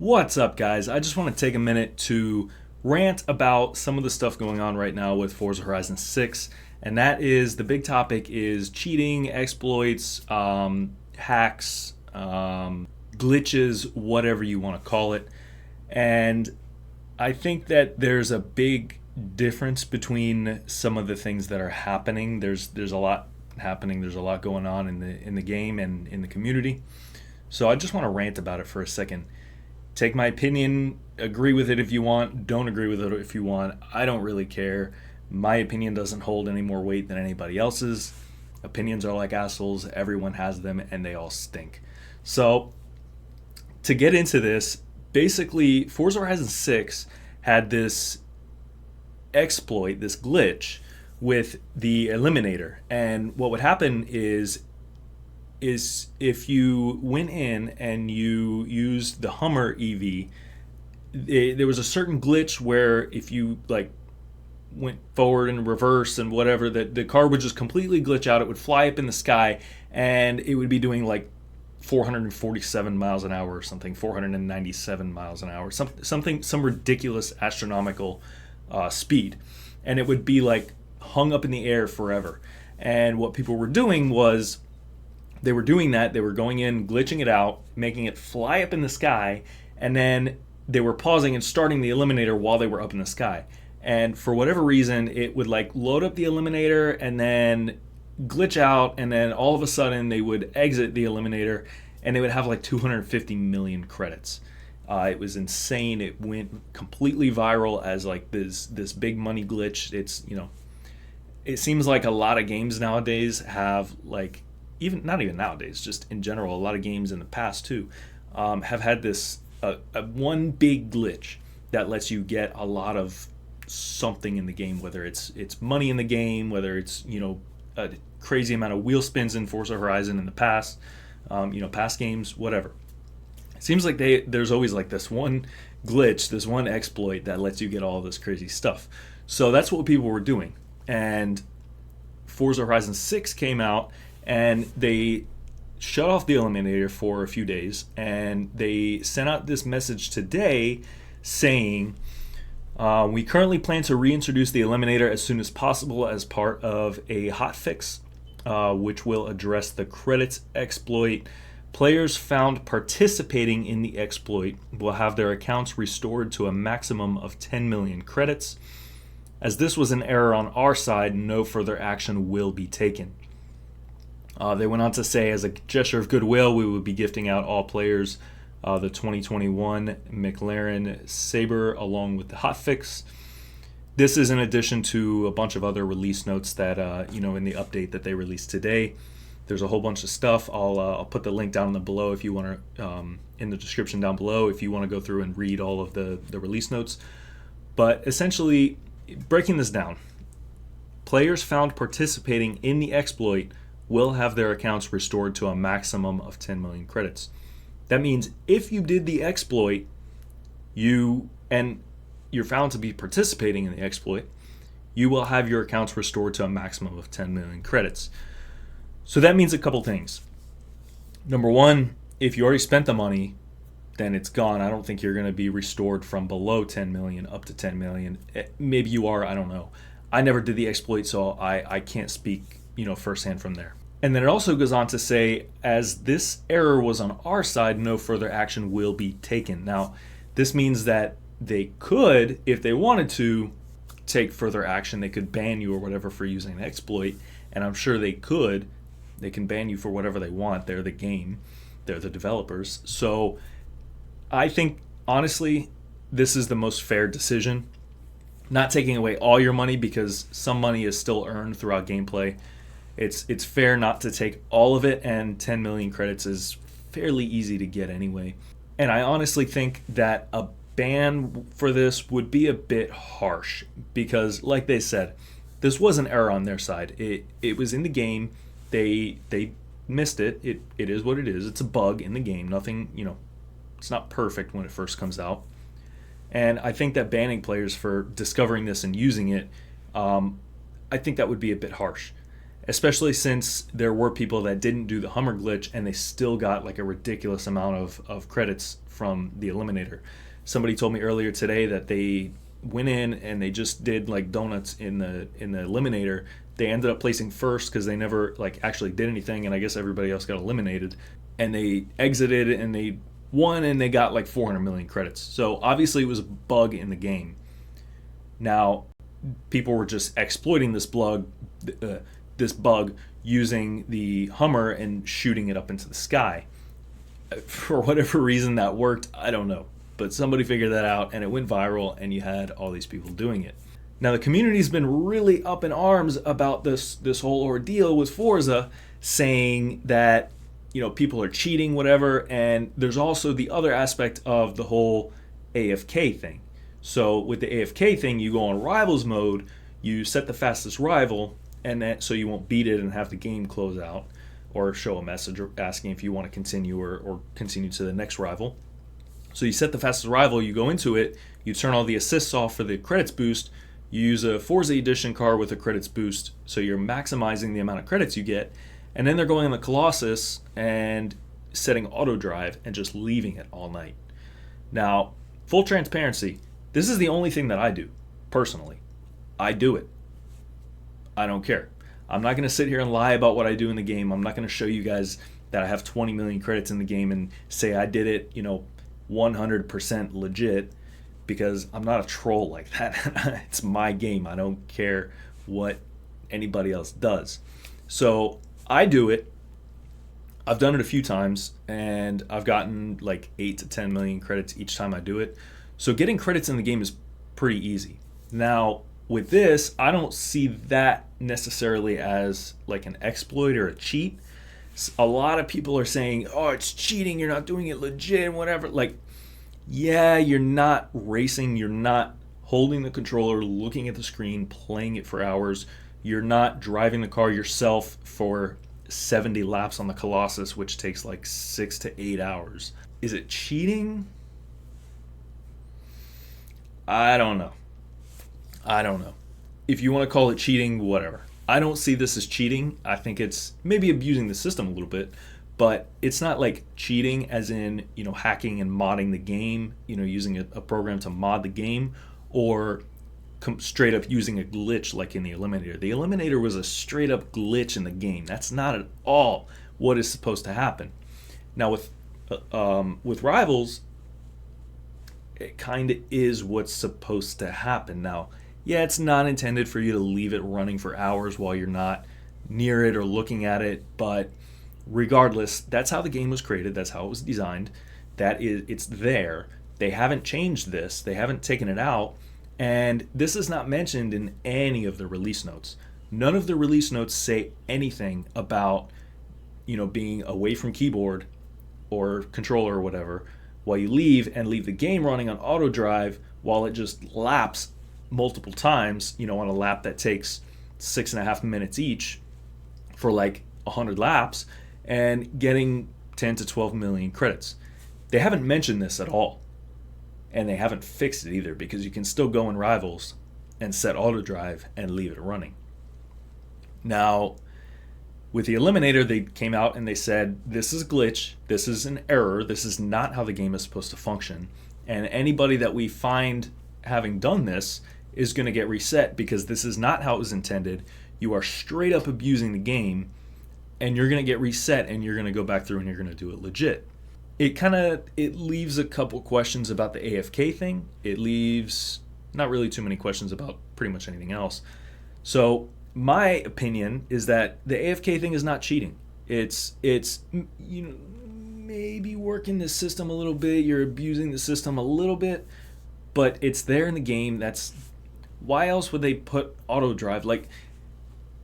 What's up, guys? I just want to take a minute to rant about some of the stuff going on right now with Forza Horizon 6, and that is the big topic is cheating, exploits, hacks, glitches, whatever you want to call it. And I think that there's a big difference between some of the things that are happening. There's a lot happening. There's a lot going on in the game and in the community. So I just want to rant about it for a second. Take my opinion, agree with it if you want, don't agree with it if you want. I don't really care. My opinion doesn't hold any more weight than anybody else's. Opinions are like assholes, everyone has them, and they all stink. So, to get into this, basically, Forza Horizon 6 had this exploit, this glitch, with the Eliminator. And what would happen is if you went in and you used the Hummer EV, there was a certain glitch where if you went forward and reverse and whatever, that the car would just completely glitch out. It would fly up in the sky and it would be doing 447 miles an hour or something, 497 miles an hour, some ridiculous astronomical speed, and it would be hung up in the air forever. And what people were doing was they were going in, glitching it out, making it fly up in the sky, and then they were pausing and starting the Eliminator while they were up in the sky. And for whatever reason, it would load up the Eliminator and then glitch out, and then all of a sudden they would exit the Eliminator and they would have 250 million credits. It was insane. It went completely viral as this big money glitch. It seems like a lot of games nowadays have even not even nowadays, just in general, a lot of games in the past too, have had this one big glitch that lets you get a lot of something in the game, whether it's money in the game, whether it's a crazy amount of wheel spins in Forza Horizon in the past, past games, whatever. It seems like there's always this one glitch, this one exploit that lets you get all this crazy stuff. So that's what people were doing, and Forza Horizon 6 came out. And they shut off the Eliminator for a few days, and they sent out this message today saying, we currently plan to reintroduce the Eliminator as soon as possible as part of a hotfix, which will address the credits exploit. Players found participating in the exploit will have their accounts restored to a maximum of 10 million credits. As this was an error on our side, no further action will be taken. They went on to say, as a gesture of goodwill, we would be gifting out all players the 2021 McLaren Sabre along with the hotfix. This is in addition to a bunch of other release notes that in the update that they released today. There's a whole bunch of stuff. I'll put the link down below if you want to, in the description down below, if you want to go through and read all of the release notes. But essentially, breaking this down, players found participating in the exploit will have their accounts restored to a maximum of 10 million credits. That means if you did the exploit, you're found to be participating in the exploit, you will have your accounts restored to a maximum of 10 million credits. So that means a couple things. Number one, if you already spent the money, then it's gone. I don't think you're going to be restored from below 10 million up to 10 million. Maybe you are, I don't know. I never did the exploit, so I can't speak firsthand from there. And then it also goes on to say, as this error was on our side, no further action will be taken. Now, this means that they could, if they wanted to, take further action. They could ban you or whatever for using an exploit, and I'm sure they could. They can ban you for whatever they want. They're the game. They're the developers. So I think, honestly, this is the most fair decision. Not taking away all your money, because some money is still earned throughout gameplay. It's fair not to take all of it, and 10 million credits is fairly easy to get anyway. And I honestly think that a ban for this would be a bit harsh, because like they said, this was an error on their side. It was in the game. They missed it. It is what it is. It's a bug in the game. Nothing, it's not perfect when it first comes out. And I think that banning players for discovering this and using it, I think that would be a bit harsh. especially since there were people that didn't do the Hummer glitch and they still got like a ridiculous amount of credits from the Eliminator. Somebody told me earlier today that they went in and they just did like donuts in the Eliminator. They ended up placing first because they never like actually did anything, and I guess everybody else got eliminated. And they exited and they won and they got like 400 million credits. So obviously it was a bug in the game. Now, people were just exploiting this bug using the Hummer and shooting it up into the sky. For whatever reason that worked, I don't know. But somebody figured that out and it went viral and you had all these people doing it. Now the community's been really up in arms about this whole ordeal with Forza, saying that people are cheating, whatever, and there's also the other aspect of the whole AFK thing. So with the AFK thing, you go on rivals mode, you set the fastest rival, and then so you won't beat it and have the game close out or show a message asking if you want to continue or continue to the next rival. So you set the fastest rival, you go into it, you turn all the assists off for the credits boost, you use a Forza Edition car with a credits boost, so you're maximizing the amount of credits you get, and then they're going on the Colossus and setting auto drive and just leaving it all night. Now, full transparency, this is the only thing that I do, personally. I do it. I don't care. I'm not going to sit here and lie about what I do in the game. I'm not going to show you guys that I have 20 million credits in the game and say I did it, 100% legit, because I'm not a troll like that. It's my game. I don't care what anybody else does. So I do it. I've done it a few times and I've gotten like 8 to 10 million credits each time I do it. So getting credits in the game is pretty easy. Now with this, I don't see that necessarily as like an exploit or a cheat. A lot of people are saying, oh, it's cheating, you're not doing it legit, whatever. Like, yeah, you're not racing, you're not holding the controller, looking at the screen, playing it for hours. You're not driving the car yourself for 70 laps on the Colossus, which takes like 6 to 8 hours. Is it cheating? I don't know. If you want to call it cheating, whatever. I don't see this as cheating. I think it's maybe abusing the system a little bit, but it's not like cheating as in, hacking and modding the game, using a program to mod the game, or straight up using a glitch like in the Eliminator. The Eliminator was a straight up glitch in the game. That's not at all what is supposed to happen. Now with Rivals, it kind of is what's supposed to happen. Now, yeah, it's not intended for you to leave it running for hours while you're not near it or looking at it, but regardless, that's how the game was created, that's how it was designed. It's there. They haven't changed this, they haven't taken it out, and this is not mentioned in any of the release notes. None of the release notes say anything about, being away from keyboard or controller or whatever while you leave the game running on auto drive while it just laps multiple times, on a lap that takes 6.5 minutes each for like 100 laps and getting 10 to 12 million credits. They haven't mentioned this at all, and they haven't fixed it either, because you can still go in Rivals and set auto drive and leave it running. Now, with the Eliminator, they came out and they said, this is a glitch, this is an error, this is not how the game is supposed to function, and anybody that we find having done this is going to get reset, because this is not how it was intended. You are straight up abusing the game, and you're going to get reset, and you're going to go back through and you're going to do it legit. It leaves a couple questions about the AFK thing. It leaves not really too many questions about pretty much anything else. So my opinion is that the AFK thing is not cheating. It's maybe working the system a little bit, you're abusing the system a little bit, but it's there in the game. Why else would they put auto drive? Like,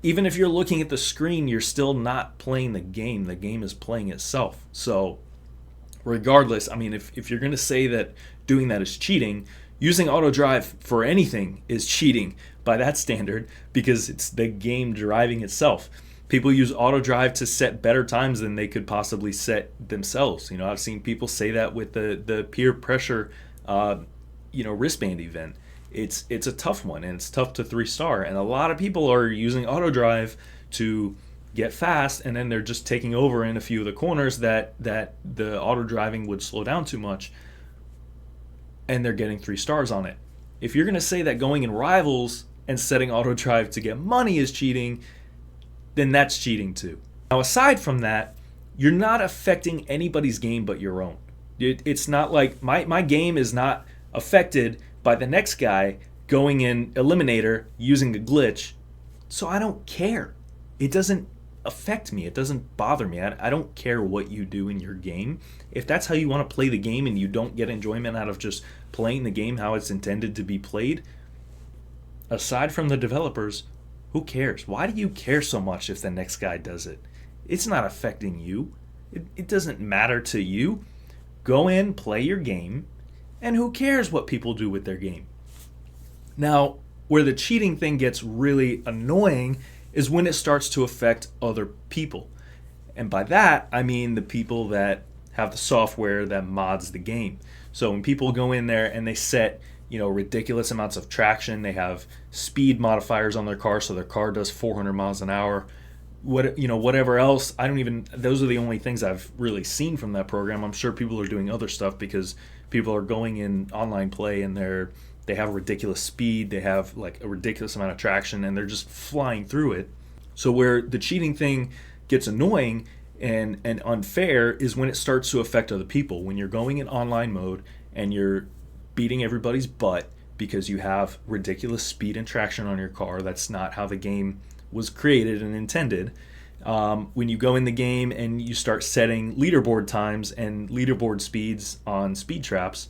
even if you're looking at the screen, you're still not playing the game. The game is playing itself. So regardless, I mean, if you're going to say that doing that is cheating, using auto drive for anything is cheating by that standard, because it's the game driving itself. People use auto drive to set better times than they could possibly set themselves. I've seen people say that with the peer pressure wristband event. It's a tough one, and it's tough to 3-star, and a lot of people are using auto drive to get fast, and then they're just taking over in a few of the corners that the auto driving would slow down too much, and they're getting 3 stars on it. If you're going to say that going in rivals and setting auto drive to get money is cheating, then that's cheating too. Now, aside from that, you're not affecting anybody's game but your own. It's not like my game is not affected by the next guy going in Eliminator using a glitch, so I don't care. It doesn't affect me. It doesn't bother me. I don't care what you do in your game. If that's how you want to play the game and you don't get enjoyment out of just playing the game how it's intended to be played, aside from the developers, who cares? Why do you care so much if the next guy does it? It's not affecting you. It doesn't matter to you. Go in, play your game, and who cares what people do with their game? Now, where the cheating thing gets really annoying is when it starts to affect other people. And by that, I mean the people that have the software that mods the game. So when people go in there and they set, ridiculous amounts of traction, they have speed modifiers on their car so their car does 400 miles an hour, whatever else, those are the only things I've really seen from that program. I'm sure people are doing other stuff because people are going in online play and they have a ridiculous speed, they have like a ridiculous amount of traction, and they're just flying through it. So where the cheating thing gets annoying and unfair is when it starts to affect other people. When you're going in online mode and you're beating everybody's butt because you have ridiculous speed and traction on your car. That's not how the game was created and intended. When you go in the game and you start setting leaderboard times and leaderboard speeds on speed traps,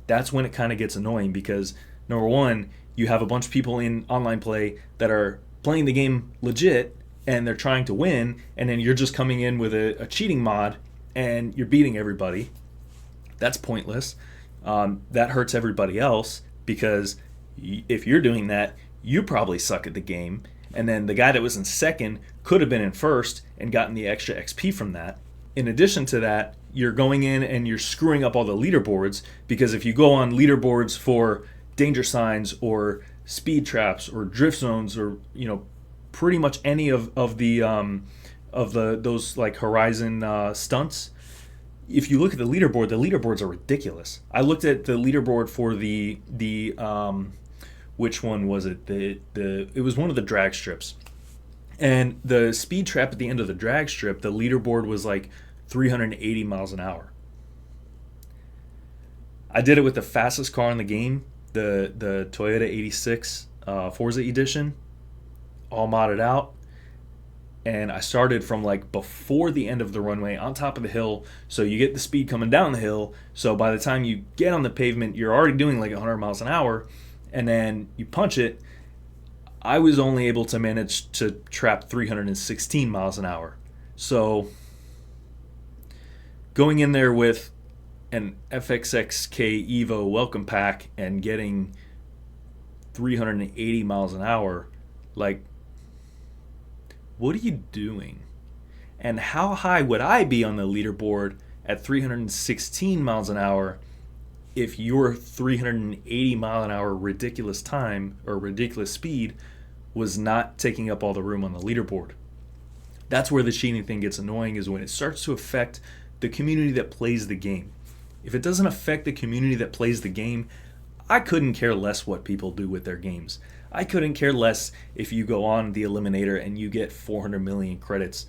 that's when it kind of gets annoying because, number one, you have a bunch of people in online play that are playing the game legit and they're trying to win, and then you're just coming in with a cheating mod and you're beating everybody. That's pointless. That hurts everybody else because if you're doing that, you probably suck at the game, and then the guy that was in second could have been in first and gotten the extra XP from that. In addition to that, you're going in and you're screwing up all the leaderboards because if you go on leaderboards for danger signs or speed traps or drift zones or pretty much any of those like Horizon stunts, if you look at the leaderboards are ridiculous. I looked at the leaderboard for the which one was it? It was one of the drag strips. And the speed trap at the end of the drag strip, the leaderboard was like 380 miles an hour. I did it with the fastest car in the game, the Toyota 86 Forza edition, all modded out. And I started from like before the end of the runway on top of the hill, so you get the speed coming down the hill. So by the time you get on the pavement, you're already doing like 100 miles an hour, and then you punch it. I was only able to manage to trap 316 miles an hour. So going in there with an FXXK Evo welcome pack and getting 380 miles an hour, like, what are you doing? And how high would I be on the leaderboard at 316 miles an hour if your 380 mile an hour ridiculous time or ridiculous speed was not taking up all the room on the leaderboard? That's where the cheating thing gets annoying, is when it starts to affect the community that plays the game. If it doesn't affect the community that plays the game, I couldn't care less what people do with their games. I couldn't care less if you go on the Eliminator and you get 400 million credits.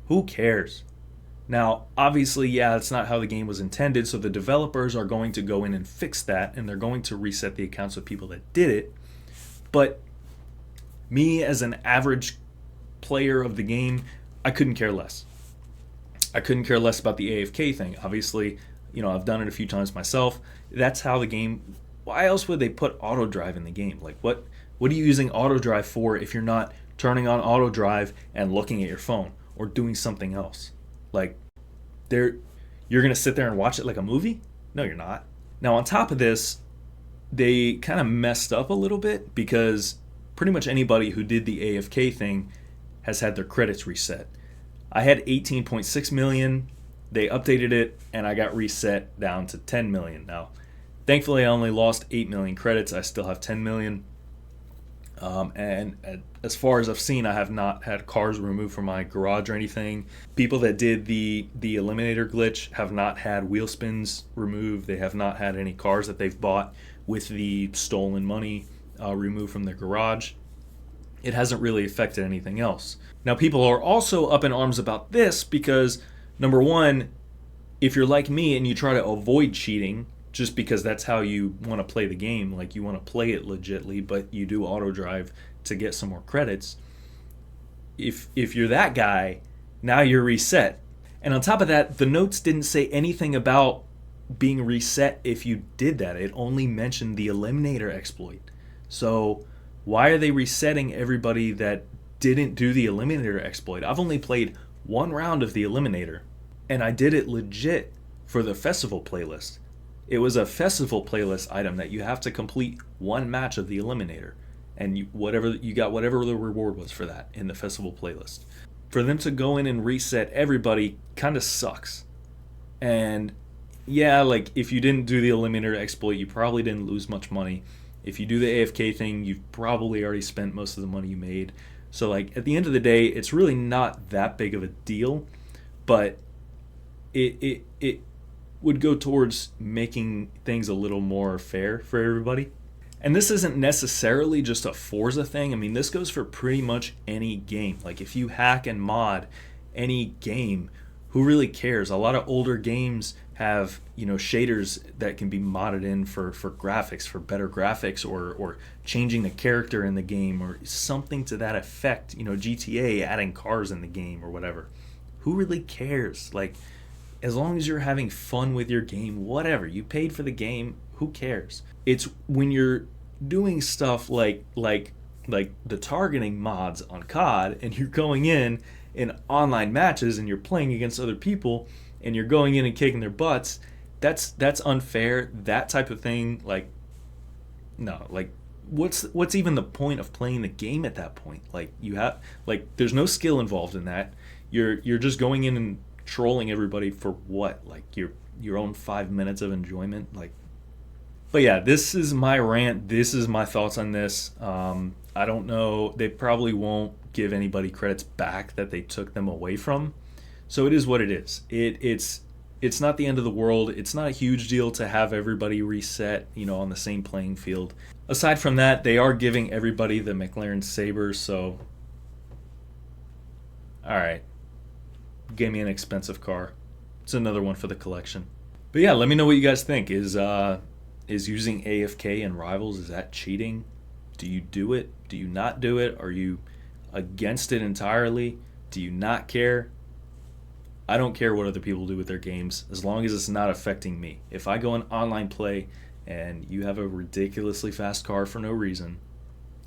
Who cares? Now, obviously, yeah, that's not how the game was intended, so the developers are going to go in and fix that, and they're going to reset the accounts of people that did it. But me, as an average player of the game, I couldn't care less. I couldn't care less about the AFK thing. Obviously, I've done it a few times myself. That's how the game... Why else would they put auto drive in the game? Like, what are you using auto drive for if you're not turning on auto drive and looking at your phone or doing something else? Like, you're going to sit there and watch it like a movie? No, you're not. Now, on top of this, they kind of messed up a little bit because pretty much anybody who did the AFK thing has had their credits reset. I had 18.6 million. They updated it, and I got reset down to 10 million. Now, thankfully, I only lost 8 million credits. I still have 10 million. And as far as I've seen, I have not had cars removed from my garage or anything. People that did the Eliminator glitch have not had wheel spins removed. They have not had any cars that they've bought with the stolen money removed from their garage. It hasn't really affected anything else. Now, people are also up in arms about this because, number one, if you're like me and you try to avoid cheating just because that's how you want to play the game, like you want to play it legitly, but you do auto drive to get some more credits, if you're that guy, now you're reset. And on top of that, the notes didn't say anything about being reset if you did that. It only mentioned the Eliminator exploit. So why are they resetting everybody that didn't do the Eliminator exploit? I've only played one round of the Eliminator, and I did it legit for the festival playlist. It was a festival playlist item that you have to complete one match of the Eliminator, and you got whatever the reward was for that in the festival playlist. For them to go in and reset everybody kind of sucks. And yeah, like if you didn't do the Eliminator exploit, you probably didn't lose much money. If you do the AFK thing, you've probably already spent most of the money you made. So like at the end of the day, it's really not that big of a deal, but it would go towards making things a little more fair for everybody. And this isn't necessarily just a Forza thing. I mean, this goes for pretty much any game. Like if you hack and mod any game, who really cares? A lot of older games have, shaders that can be modded in for graphics, for better graphics, or changing the character in the game or something to that effect. GTA adding cars in the game or whatever. Who really cares? Like, as long as you're having fun with your game, whatever. You paid for the game, who cares? It's when you're doing stuff like the targeting mods on COD and you're going in online matches and you're playing against other people and you're going in and kicking their butts, that's unfair. That type of thing, like, no, like what's even the point of playing the game at that point? Like there's no skill involved in that. You're just going in and trolling everybody for what? Like your own 5 minutes of enjoyment? Like, but yeah, this is my rant. This is my thoughts on this. I don't know. They probably won't give anybody credits back that they took them away from. So it is what it is. It's not the end of the world. It's not a huge deal to have everybody reset, on the same playing field. Aside from that, they are giving everybody the McLaren Sabre, so all right. Gave me an expensive car. It's another one for the collection. But yeah, let me know what you guys think. Is using AFK in Rivals, is that cheating? Do you do it? Do you not do it? Are you against it entirely? Do you not care? I don't care what other people do with their games as long as it's not affecting me. If I go in online play and you have a ridiculously fast car for no reason,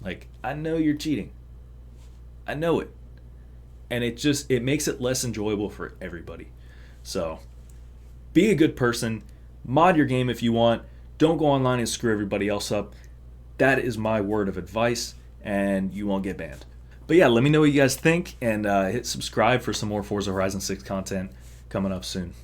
like, I know you're cheating. I know it. And it makes it less enjoyable for everybody. So be a good person. Mod your game if you want. Don't go online and screw everybody else up. That is my word of advice, and you won't get banned. But yeah, let me know what you guys think, and hit subscribe for some more Forza Horizon 6 content coming up soon.